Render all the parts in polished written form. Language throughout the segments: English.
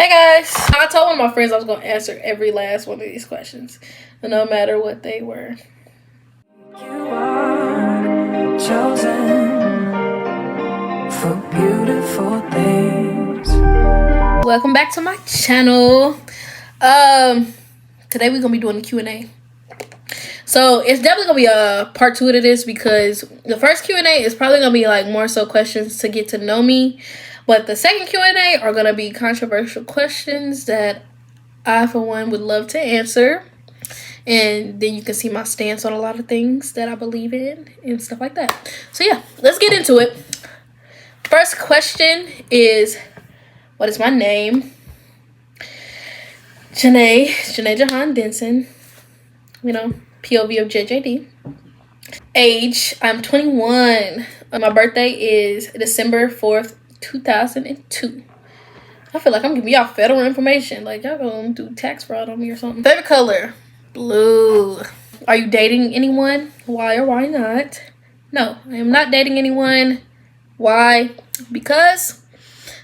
Hey guys, I told one of my friends I was going to answer every last one of these questions, no matter what they were. You are chosen for beautiful things. Welcome back to my channel. Today we're going to be doing the Q&A. So it's definitely going to be a part 2 to this because the first Q&A is probably going to be like more so questions to get to know me. But the second Q&A are going to be controversial questions that I, for one, would love to answer. And then you can see my stance on a lot of things that I believe in and stuff like that. So yeah, let's get into it. First question is, what is my name? Janae Denson. You know, POV of JJD. Age, I'm 21. My birthday is December 4th, 2002. I feel like I'm giving y'all federal information. Like, y'all gonna do tax fraud on me or something. Favorite color? Blue. Are you dating anyone? Why or why not? No, I am not dating anyone. Why? Because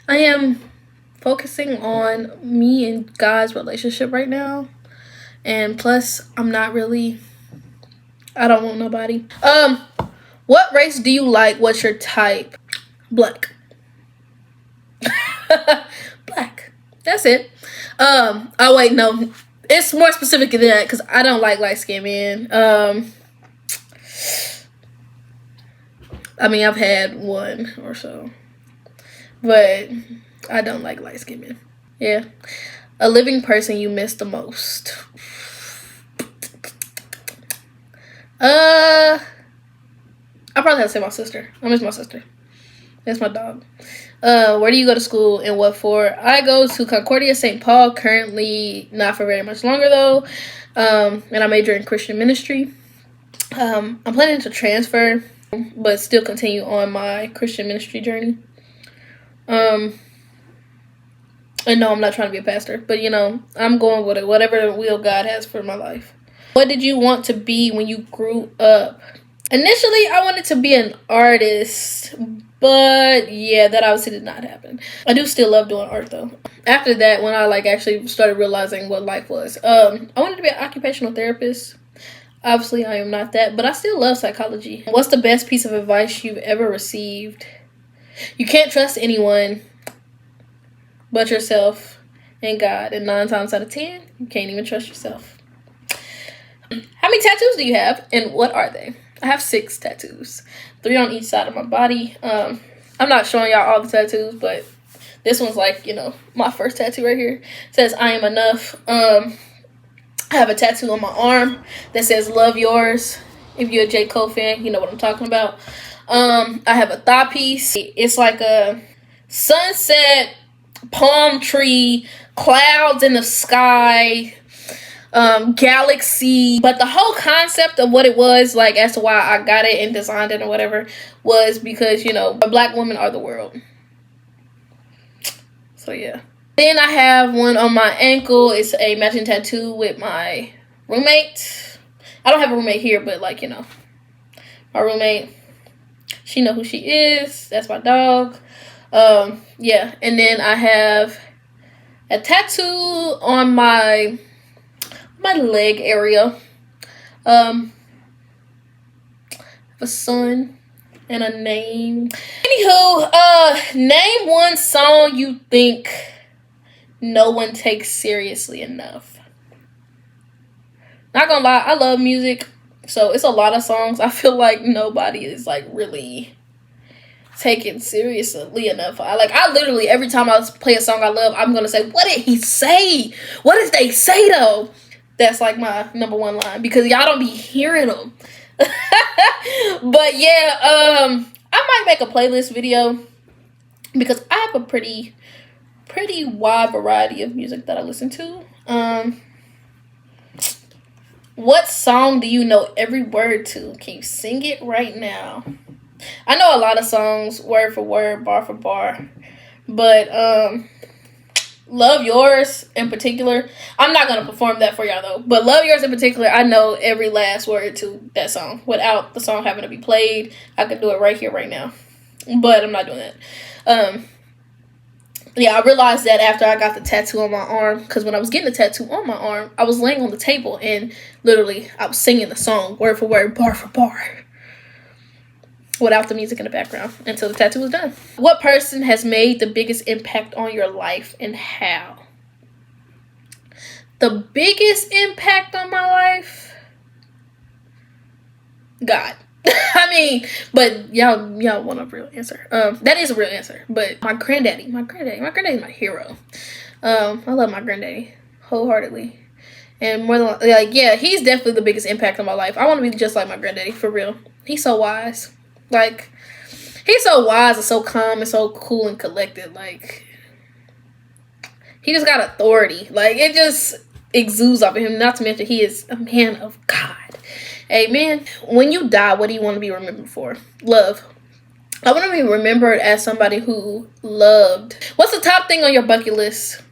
I am focusing on me and God's relationship right now. And plus, I don't want nobody. What race do you like? What's your type? Black. Black. That's it. Oh wait, no. It's more specific than that because I don't like light skinned men. I mean, I've had one or so, but I don't like light skinned men. Yeah. A living person you miss the most. I probably have to say my sister. I miss my sister. That's my dog. Where do you go to school and what for? I go to Concordia St. Paul, currently not for very much longer though. And I major in Christian ministry. I'm planning to transfer, but still continue on my Christian ministry journey. And no, I'm not trying to be a pastor, but you know, I'm going with it, whatever will God has for my life. What did you want to be when you grew up? Initially, I wanted to be an artist, but yeah, that obviously did not happen. I do still love doing art though. After that, when I actually started realizing what life was, I wanted to be an occupational therapist. Obviously, I am not that, but I still love psychology. What's the best piece of advice you've ever received? You can't trust anyone but yourself and God, and 9 times out of 10, you can't even trust yourself. How many tattoos do you have, and what are they? I have 6 tattoos, 3 on each side of my body. I'm not showing y'all all the tattoos, but this one's like, you know, my first tattoo right here. It says, I am enough. I have a tattoo on my arm that says, love yours. If you're a J. Cole fan, you know what I'm talking about. I have a thigh piece. It's like a sunset, palm tree, clouds in the sky, galaxy, but the whole concept of what it was, like, as to why I got it and designed it or whatever, was because, you know, Black women are the world. So yeah. Then I have one on my ankle. It's a matching tattoo with my roommate. I don't have a roommate here, but like, you know, my roommate, she know who she is. That's my dog. Yeah, and then I have a tattoo on my leg area. A sun and a name. Anywho, name one song you think no one takes seriously enough. Not gonna lie, I love music, so it's a lot of songs I feel like nobody is like really taken seriously enough. I literally, every time I play a song I love, I'm gonna say, what did he say? What did they say though? That's like my number 1 line because y'all don't be hearing them. But yeah, I might make a playlist video because I have a pretty wide variety of music that I listen to. What song do you know every word to? Can you sing it right now? I know a lot of songs word for word, bar for bar, but Love Yours in particular, I'm not going to perform that for y'all though, but Love Yours in particular, I know every last word to that song without the song having to be played. I could do it right here, right now, but I'm not doing that. Yeah, I realized that after I got the tattoo on my arm, because when I was getting the tattoo on my arm, I was laying on the table and literally I was singing the song word for word, bar for bar, without the music in the background until the tattoo was done. What person has made the biggest impact on your life and how? The biggest impact on my life? God. I mean, but y'all want a real answer. That is a real answer. But my granddaddy's my hero. I love my granddaddy wholeheartedly. And more than like, yeah, he's definitely the biggest impact on my life. I want to be just like my granddaddy, for real. He's so wise. Like, he's so wise and so calm and so cool and collected. Like, he just got authority. Like, it just exudes off of him. Not to mention, he is a man of God. Amen. When you die, what do you want to be remembered for? Love. I want to be remembered as somebody who loved. What's the top thing on your bucket list?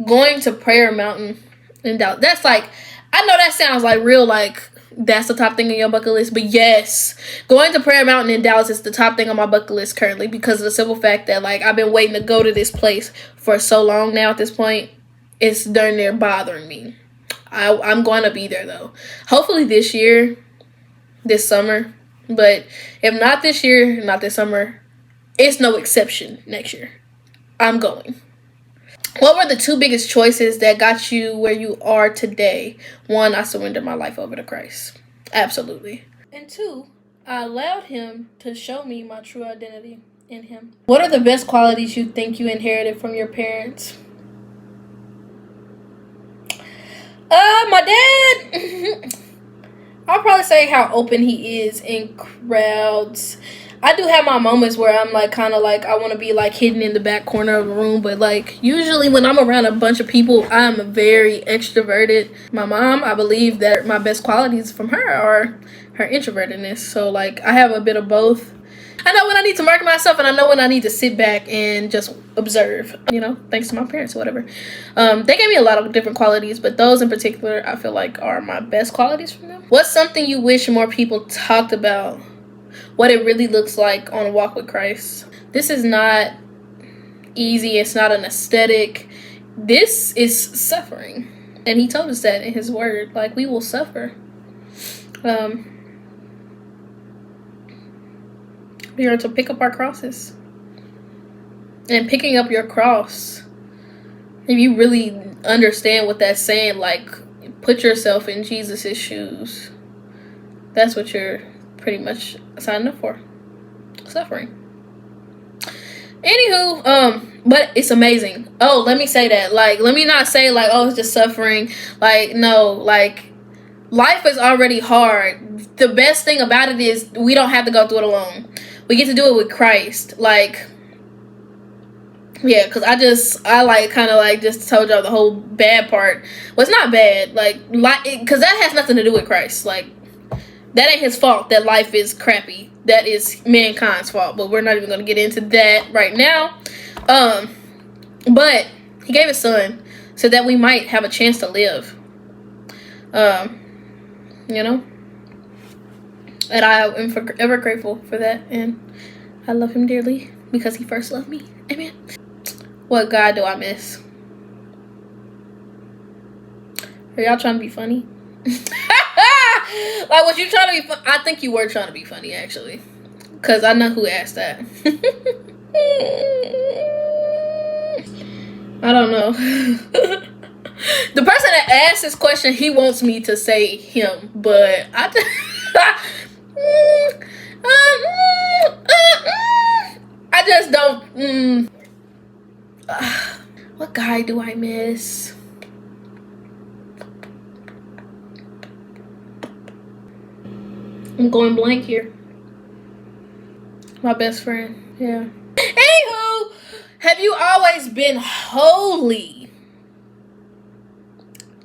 Going to Prayer Mountain in Dallas. That's like, I know that sounds like real, like, that's the top thing on your bucket list. But yes, going to Prayer Mountain in Dallas is the top thing on my bucket list currently, because of the simple fact that, like, I've been waiting to go to this place for so long now at this point. It's darn near bothering me. I'm going to be there, though. Hopefully this year, this summer. But if not this year, not this summer, it's no exception next year. I'm going. What were the two biggest choices that got you where you are today? One, I surrendered my life over to Christ. Absolutely. And two, I allowed him to show me my true identity in him. What are the best qualities you think you inherited from your parents? My dad, I'll probably say how open he is in crowds. I do have my moments where I'm like, kind of like, I want to be like hidden in the back corner of the room. But like, usually when I'm around a bunch of people, I'm very extroverted. My mom, I believe that my best qualities from her are her introvertedness. So like, I have a bit of both. I know when I need to market myself, and I know when I need to sit back and just observe, you know, thanks to my parents or whatever. They gave me a lot of different qualities, but those in particular, I feel like are my best qualities from them. What's something you wish more people talked about? What it really looks like on a walk with Christ. This is not easy. It's not an aesthetic. This is suffering. And he told us that in his word. Like, we will suffer. We are to pick up our crosses. And picking up your cross, if you really understand what that's saying, like, put yourself in Jesus' shoes. That's what you're pretty much signing up for. Suffering. Anywho, but it's amazing. Oh, let me say that. Like, let me not say, like, oh, it's just suffering. Like, no, like, life is already hard. The best thing about it is we don't have to go through it alone. We get to do it with Christ. Like, yeah, because I like kind of like just told y'all the whole bad part. Well, it's not bad. Like, because that has nothing to do with Christ. Like, that ain't his fault that life is crappy. That is mankind's fault. But we're not even going to get into that right now. But he gave his son so that we might have a chance to live. You know? And I am forever grateful for that. And I love him dearly because he first loved me. Amen. What God do I miss? Are y'all trying to be funny? Like, was you trying to be I think you were trying to be funny, actually. Because I know who asked that. I don't know. The person that asked this question, he wants me to say him. But I just... I just don't... What guy do I miss? I'm going blank here. My best friend, yeah. Anywho, have you always been holy?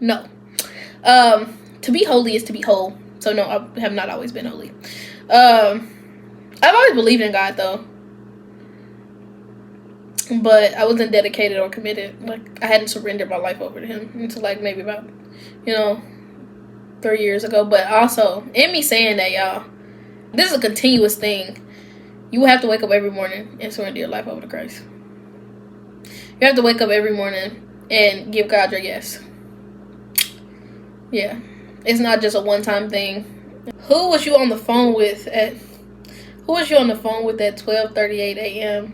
No. To be holy is to be whole. So no, I have not always been holy. I've always believed in God though. But I wasn't dedicated or committed. Like, I hadn't surrendered my life over to him until like maybe about, 3 years ago. But also, in me saying that, y'all, this is a continuous thing. You will have to wake up every morning and surrender your life over to Christ. You have to wake up every morning and give God your yes. Yeah. It's not just a one-time thing. Who was you on the phone with at 12:38 a.m.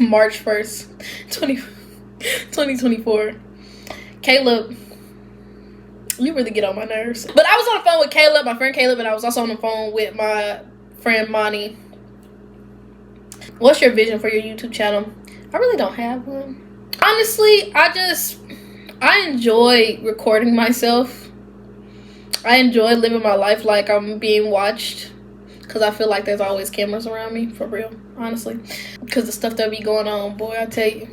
March 1st, 2024? Caleb. You really get on my nerves. But I was on the phone with Caleb, my friend Caleb, and I was also on the phone with my friend Monty. What's your vision for your YouTube channel? I really don't have one. Honestly, I enjoy recording myself. I enjoy living my life like I'm being watched. Because I feel like there's always cameras around me, for real, honestly. Because the stuff that be going on, boy, I tell you.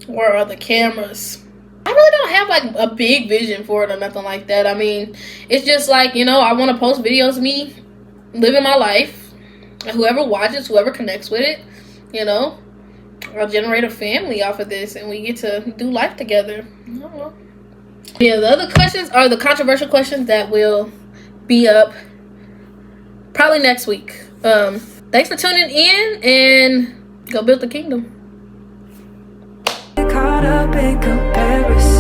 Where are the cameras? I really don't have like a big vision for it or nothing like that. I mean, it's just like, you know, I want to post videos of me living my life. And whoever watches, whoever connects with it, you know, I'll generate a family off of this and we get to do life together. I don't know. Yeah, the other questions are the controversial questions that will be up probably next week. Thanks for tuning in and go build the kingdom. Caught up in comparison.